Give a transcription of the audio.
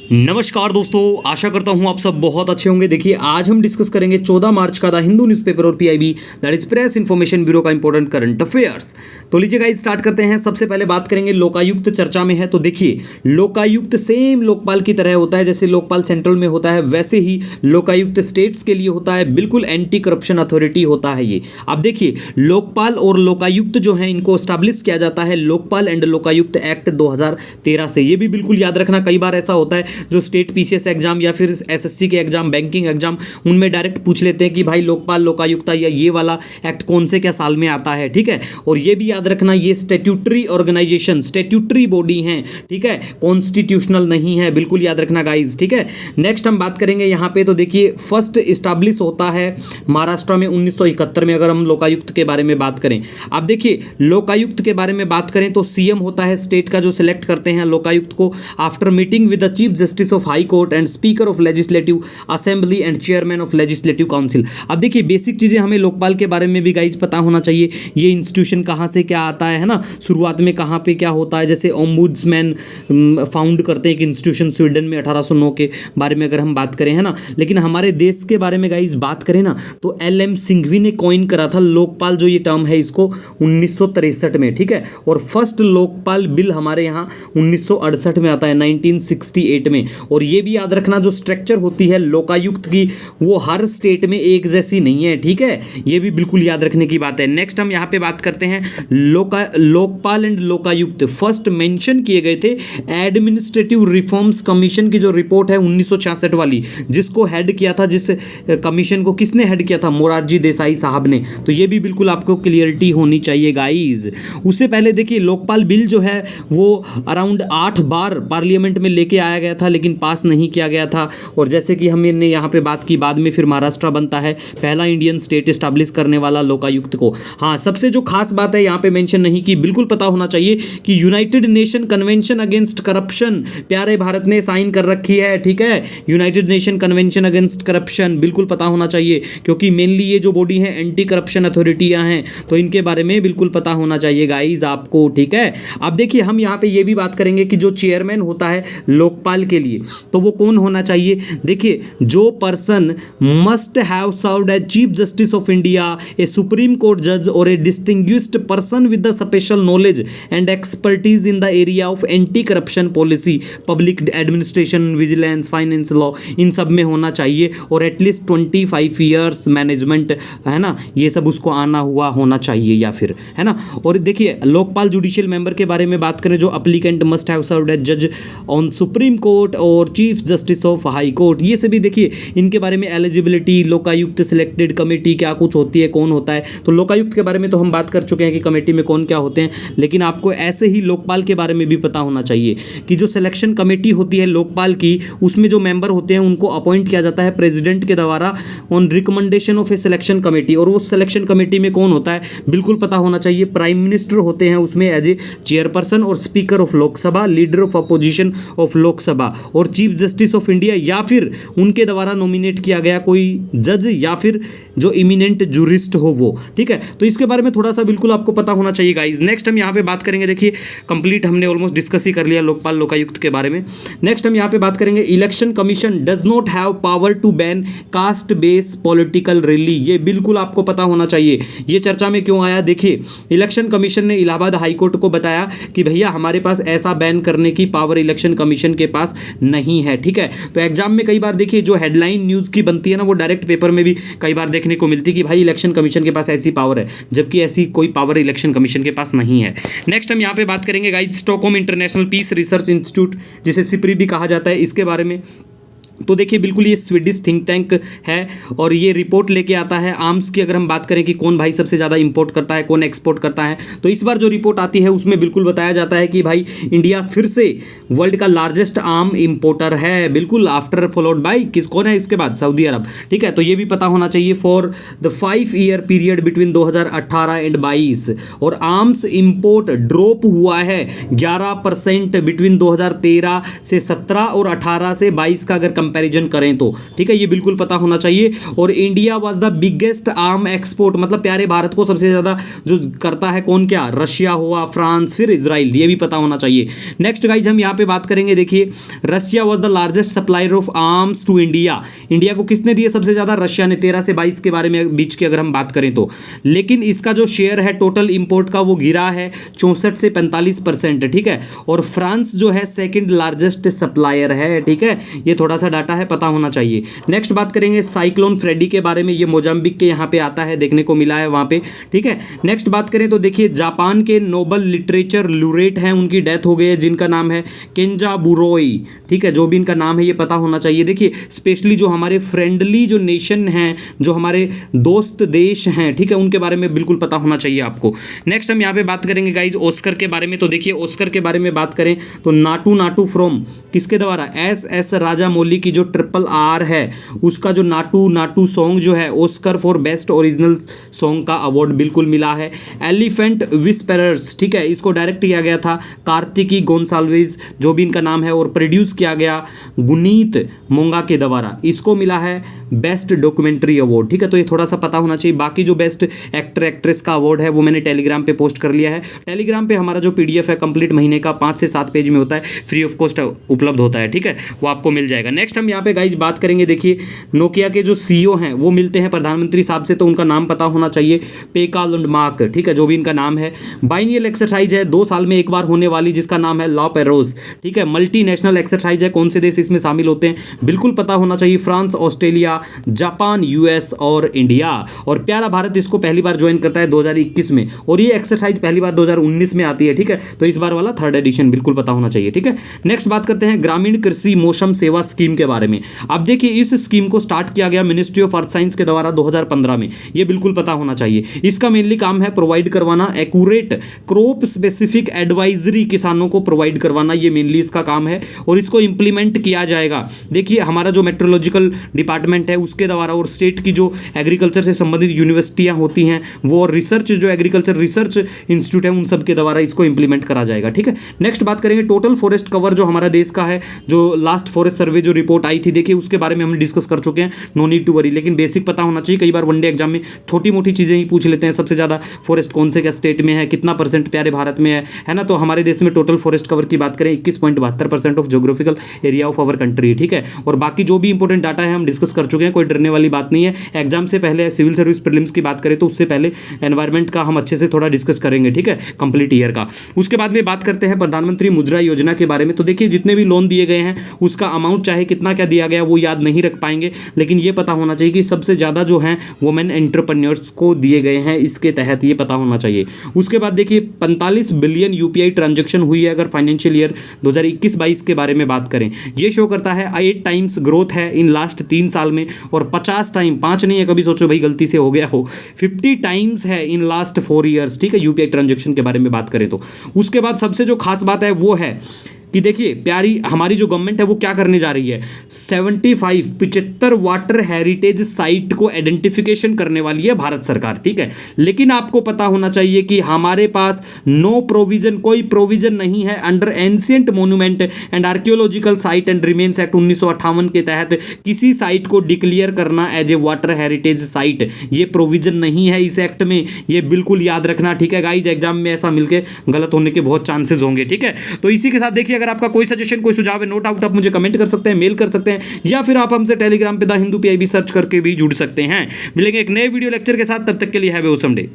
नमस्कार दोस्तों, आशा करता हूं आप सब बहुत अच्छे होंगे। देखिए आज हम डिस्कस करेंगे 14 मार्च का द हिंदू न्यूज़पेपर और PIB that is press information bureau का इंपॉर्टेंट करंट अफेयर्स। तो लीजिए गाइस स्टार्ट करते हैं। सबसे पहले बात करेंगे लोकायुक्त चर्चा में है। तो देखिए लोकायुक्त सेम लोकपाल की तरह होता है, जैसे लोकपाल सेंट्रल में होता है वैसे ही लोकायुक्त स्टेट्स के लिए होता है। बिल्कुल एंटी करप्शन अथॉरिटी होता है ये। अब देखिए लोकपाल और लोकायुक्त जो है इनको स्टैब्लिश किया जाता है लोकपाल एंड लोकायुक्त एक्ट 2013 से। ये भी बिल्कुल याद रखना, कई बार ऐसा होता है जो स्टेट पीसीएस एग्जाम या फिर एसएससी के एग्जाम, बैंकिंग एग्जाम, उनमें डायरेक्ट पूछ लेते हैं कि भाई लोकपाल लोकायुक्ता या ये वाला एक्ट कौन से क्या साल में आता है। ठीक है, और ये भी याद रखना ये स्टैट्यूटरी ऑर्गेनाइजेशन, स्टैट्यूटरी बॉडी हैं। ठीक है, कॉन्स्टिट्यूशनल नहीं है, बिल्कुल याद रखना गाइज। ठीक है, नेक्स्ट हम बात करेंगे यहाँ पे। तो देखिए फर्स्ट स्टैब्लिश होता है महाराष्ट्र में 1971 में, अगर हम लोकायुक्त के बारे में बात करें। अब देखिए लोकायुक्त के बारे में बात करें तो सीएम होता है स्टेट का जो सिलेक्ट करते हैं लोकायुक्त को after meeting with the chief justice of high court and speaker of legislative assembly and chairman of legislative council. अब देखिए बेसिक चीजें हमें लोकपाल के बारे में भी गाइज पता होना चाहिए। ये इंस्टीट्यूशन कहाँ से क्या आता है ना, शुरुआत में कहाँ पे क्या होता है। जैसे ओम्बुड्समैन फाउंड करते हैं एक इंस्टीट्यूशन स्वीडन में 1809 के बारे में अगर हम बात करें, है ना। लेकिन हमारे देश के बारे में गाइज बात करें ना तो LM सिंघवी ने कॉइन करा था लोकपाल, जो ये टर्म है इसको 1963 में। ठीक है, और फर्स्ट लोकपाल बिल हमारे यहाँ 1968 में आता है, 1968 में। और ये भी याद रखना जो स्ट्रक्चर होती है लोकायुक्त की वो हर स्टेट में एक जैसी नहीं है। ठीक है, ये भी बिल्कुल याद रखने की बात है। नेक्स्ट हम यहाँ पे बात करते हैं Lokpal and Lokayukta first mention किए गए थे एडमिनिस्ट्रेटिव रिफॉर्म्स कमीशन की जो रिपोर्ट है 1966 वाली, जिसको हेड किया था, जिस कमीशन को किसने हेड किया था, मोरारजी देसाई साहब ने। तो ये भी बिल्कुल आपको क्लियरिटी होनी चाहिए गाइज। उससे पहले देखिए लोकपाल बिल जो है वो अराउंड 8 बार पार्लियामेंट में लेके आया गया था लेकिन पास नहीं किया गया था। और जैसे कि हमने यहाँ पे बात की, बाद में फिर महाराष्ट्र बनता है पहला इंडियन स्टेट एस्टैब्लिश करने वाला लोकायुक्त को। हाँ, सबसे जो खास बात है यहाँ पे मेंशन नहीं की, बिल्कुल पता होना चाहिए कि United nation convention against corruption प्यारे भारत ने साइन कर रखी है। ठीक है, United nation convention against corruption बिल्कुल पता होना चाहिए, क्योंकि मेनली ये जो बॉडी है एंटी करप्शन अथॉरिटियां हैं, तो इनके बारे में बिल्कुल पता होना चाहिए गाइज आपको। ठीक है, अब देखिए हम यहाँ पे ये भी बात करेंगे कि जो चेयरमैन होता है लोकपाल के लिए तो वो कौन होना चाहिए। देखिए जो person must have served as chief justice of India, a supreme court जज और a distinguished person with the special knowledge and expertise in the area of anti corruption policy, public administration, vigilance, finance law, इन सब में होना चाहिए। और at least 25 years management, है ना, ये सब उसको आना हुआ होना चाहिए या फिर, है ना। और देखिए लोकपाल जुडिशियल मेंबर के बारे में बात करें, जो applicant must have served as जज ऑन सुप्रीम कोर्ट और chief justice of high court. ये सभी देखिए इनके बारे में एलिजिबिलिटी, लोकायुक्त सिलेक्टेड कमेटी क्या कुछ होती है, कौन होता है। तो लोकायुक्त के बारे में तो हम बात कर चुके हैं कि कमेटी में कौन क्या होते हैं, लेकिन आपको ऐसे ही लोकपाल के बारे में भी पता होना चाहिए कि जो सिलेक्शन कमेटी होती है लोकपाल की, उसमें जो मेंबर होते हैं उनको अपॉइंट किया जाता है प्रेसिडेंट के द्वारा on recommendation of A selection committee. और वो सिलेक्शन कमेटी में कौन होता है बिल्कुल पता होना चाहिए, प्राइम मिनिस्टर होते हैं उसमें एज ए चेयरपर्सन, और speaker of Lok Sabha, leader of opposition of Lok Sabha, और चीफ जस्टिस ऑफ इंडिया या फिर उनके द्वारा नॉमिनेट किया गया कोई जज या फिर जो इमिनेंट जूरिस्ट हो वो। ठीक है, तो इसके बारे में थोड़ा सा बिल्कुल आपको पता होना चाहिए गाइज। नेक्स्ट हम यहाँ पे बात करेंगे, देखिए कंप्लीट हमने ऑलमोस्ट डिस्कस ही कर लिया लोकपाल लोकायुक्त के बारे में। नेक्स्ट हम यहाँ पे बात करेंगे election commission does not have power to ban caste base political rally. ये बिल्कुल आपको पता होना चाहिए, ये चर्चा में क्यों आया। देखिए इलेक्शन कमीशन ने इलाहाबाद हाई कोर्ट को बताया कि भैया हमारे पास ऐसा बैन करने की पावर इलेक्शन कमीशन के पास नहीं है। ठीक है, तो एग्जाम में कई बार देखिए जो हेडलाइन न्यूज़ की बनती है ना, वो डायरेक्ट पेपर में भी कई बार देखने को मिलती है कि भाई इलेक्शन कमीशन के पास ऐसी पावर है, जबकि ऐसी कोई पावर इलेक्शन कमीशन के पास नहीं है। नेक्स्ट हम यहाँ पे बात करेंगे guys Stockholm International Peace Research Institute, जिसे सिप्री भी कहा जाता है, इसके बारे में। तो देखिए बिल्कुल ये स्वीडिश थिंक टैंक है और ये रिपोर्ट लेके आता है आर्म्स की। अगर हम बात करें कि कौन भाई सबसे ज़्यादा इंपोर्ट करता है, कौन एक्सपोर्ट करता है, तो इस बार जो रिपोर्ट आती है उसमें बिल्कुल बताया जाता है कि भाई इंडिया फिर से वर्ल्ड का लार्जेस्ट आर्म इंपोर्टर है, बिल्कुल आफ्टर फॉलोड बाय कौन है इसके बाद, सऊदी अरब। ठीक है, तो ये भी पता होना चाहिए for the 5 year period between 2018 and 22। और आर्म्स इंपोर्ट ड्रॉप हुआ है 11% बिटवीन 2013 से 17 और 18 से 22 का अगर कंपैरिजन करें तो, ठीक है, ये बिल्कुल पता होना चाहिए। और India was the biggest arm export, मतलब प्यारे भारत को सबसे ज्यादा जो करता है कौन, क्या, रशिया हुआ, फ्रांस, फिर इजराइल, ये भी पता होना चाहिए। नेक्स्ट गाइज हम यहाँ पे बात करेंगे, देखिए Russia was the largest supplier of arms to India. India को किसने दिए सबसे ज्यादा, रशिया ने, 13 से 22 के बारे में बीच की अगर हम बात करें तो। लेकिन इसका जो शेयर है टोटल इंपोर्ट का वो गिरा है 64 से 45%, ठीक है। और फ्रांस जो है सेकंड लार्जेस्ट सप्लायर है, ठीक है, ये थोड़ा सा डाटा है, पता होना चाहिए। नेक्स्ट बात करेंगे साइक्लोन फ्रेडी के बारे में, ये मोजाम्बिक के यहाँ पे आता है, देखने को मिला है वहाँ पे, ठीक है। नेक्स्ट बात करें तो देखिए जापान के नोबल लिटरेचर लूरेट हैं, उनकी डेथ हो गई है, जिनका नाम है केंजा बुरोई, ठीक है, जो भी इनका नाम है ये पता होना चाहिए। देखिए स्पेशली जो हमारे फ्रेंडली जो नेशन हैं, जो हमारे दोस्त देश हैं, ठीक है, उनके बारे में बिल्कुल पता होना चाहिए आपको। नेक्स्ट हम यहाँ पे बात करेंगे गाइज ऑस्कर के बारे में, तो देखिए ऑस्कर के बारे में बात करें तो नाटू नाटू फ्रॉम किसके द्वारा, एस राजामौली की जो RRR है उसका जो नाटू नाटू सॉन्ग जो है Oscar for best original song का अवार्ड बिल्कुल मिला है। एलिफेंट विस्पेरर्स, ठीक है, इसको डायरेक्ट किया गया था कार्तिकी गोंसाल्विस, जो भी इनका नाम है, और प्रोड्यूस किया गया गुनीत मोंगा के द्वारा, इसको मिला है बेस्ट डॉक्यूमेंट्री अवार्ड, ठीक है। तो ये थोड़ा सा पता होना चाहिए। बाकी जो बेस्ट एक्टर एक्ट्रेस का अवार्ड है वो मैंने टेलीग्राम पे पोस्ट कर लिया है। टेलीग्राम पे हमारा जो PDF है कंप्लीट महीने का 5 से 7 पेज में होता है, फ्री ऑफ कॉस्ट उपलब्ध होता है, ठीक है, वो आपको मिल जाएगा। नेक्स्ट हम यहाँ पे गाइज बात करेंगे, देखिए नोकिया के जो CEO हैं वो मिलते हैं प्रधानमंत्री साहब से, तो उनका नाम पता होना चाहिए, पेका लुंडमार्क, ठीक है, जो भी इनका नाम है। बाइनियल एक्सरसाइज है 2 साल में एक बार होने वाली, जिसका नाम है लॉ पेरोज, ठीक है। मल्टीनेशनल एक्सरसाइज है, कौन से देश इसमें शामिल होते हैं बिल्कुल पता होना चाहिए, फ्रांस, ऑस्ट्रेलिया, जापान, US और इंडिया। और प्यारा भारत इसको पहली बार ज्वाइन करता है 2021 में, और ये एक्सरसाइज पहली बार 2019 में आती है, ठीक है। तो इस बार वाला 3rd एडिशन बिल्कुल पता होना चाहिए, ठीक है। नेक्स्ट बात करते हैं ग्रामीण कृषि मौसम सेवा स्कीम के बारे में। अब देखिए इस स्कीम को स्टार्ट किया गया मिनिस्ट्री ऑफ अर्थ साइंस के द्वारा 2015 में, ये बिल्कुल पता होना चाहिए। इसका मेनली काम है प्रोवाइड करवाना एक्यूरेट क्रॉप स्पेसिफिक एडवाइजरी, किसानों को प्रोवाइड करवाना, ये मेनली इसका काम है। और इसको इंप्लीमेंट किया जाएगा, देखिए हमारा जो मेट्रोलॉजिकल डिपार्टमेंट है उसके द्वारा, और स्टेट की जो एग्रीकल्चर से संबंधित यूनिवर्सिटियां होती हैं वो, और रिसर्च जो एग्रीकल्चर रिसर्च इंस्टीट्यूट है उन सब के द्वारा इसको इंप्लीमेंट करा जाएगा, ठीक है। नेक्स्ट बात करेंगे टोटल फॉरेस्ट कवर जो हमारा देश का है, जो लास्ट फॉरेस्ट सर्वे जो रिपोर्ट आई थी, देखिए उसके बारे में हम डिस्कस कर चुके हैं, नो नीड टू वरी। लेकिन बेसिक पता होना चाहिए, कई बार वनडे एग्जाम में छोटी मोटी चीजें ही पूछ लेते हैं, सबसे ज्यादा फॉरेस्ट कौन से क्या स्टेट में है, कितना % प्यारे भारत में है ना। तो हमारे देश में टोटल फॉरेस्ट कवर की बात करें 21.72% of geographical area of our country, ठीक है। और बाकी जो भी इंपॉर्टेंट डाटा है हम डिस्कस कर चुके हैं, कोई डरने वाली बात नहीं है। एग्जाम से पहले सिविल सर्विस प्रीलिम्स की बात करें तो उससे पहले एनवायरमेंट का हम अच्छे से थोड़ा डिस्कस करेंगे, ठीक है, कंप्लीट ईयर का। उसके बाद में बात करते हैं प्रधानमंत्री मुद्रा योजना के बारे में। तो देखिए जितने भी लोन दिए गए हैं उसका अमाउंट चाहे कितना क्या दिया गया वो याद नहीं रख पाएंगे, लेकिन ये पता होना चाहिए कि सबसे ज़्यादा जो है वुमेन एंटरप्रेन्योर्स को दिए गए हैं इसके तहत, ये पता होना चाहिए। उसके बाद देखिए 45 बिलियन UPI ट्रांजेक्शन हुई है अगर फाइनेंशियल ईयर 2021-22 के बारे में बात करें। ये शो करता है 8 टाइम्स ग्रोथ है इन लास्ट 3 साल में, और 50 टाइम, 5 नहीं है, कभी सोचो भाई गलती से हो गया हो, 50 टाइम्स है इन लास्ट 4 ईयर्स, ठीक है, UPI ट्रांजेक्शन के बारे में बात करें तो। उसके बाद सबसे जो खास बात है वो है कि देखिए प्यारी हमारी जो गवर्नमेंट है वो क्या करने जा रही है, 75 वाटर हेरिटेज साइट को आइडेंटिफिकेशन करने वाली है भारत सरकार, ठीक है। लेकिन आपको पता होना चाहिए कि हमारे पास नो प्रोविजन, कोई प्रोविजन नहीं है under ancient monument and archaeological site and remains act 1958 के तहत किसी साइट को डिक्लेयर करना as a water heritage site, ये प्रोविजन नहीं है इस एक्ट में, ये बिल्कुल याद रखना, ठीक है गाइज। एग्जाम में ऐसा मिलके गलत होने के बहुत चांसेस होंगे, ठीक है। तो इसी के साथ देखिए अगर आपका कोई सजेशन, कोई सुझाव है, नो डाउट आप मुझे कमेंट कर सकते हैं, मेल कर सकते हैं, या फिर आप हमसे टेलीग्राम पे द हिंदू PIB सर्च करके भी जुड़ सकते हैं। मिलेंगे एक नए वीडियो लेक्चर के साथ, तब तक के लिए हैव ए ऑसम डे।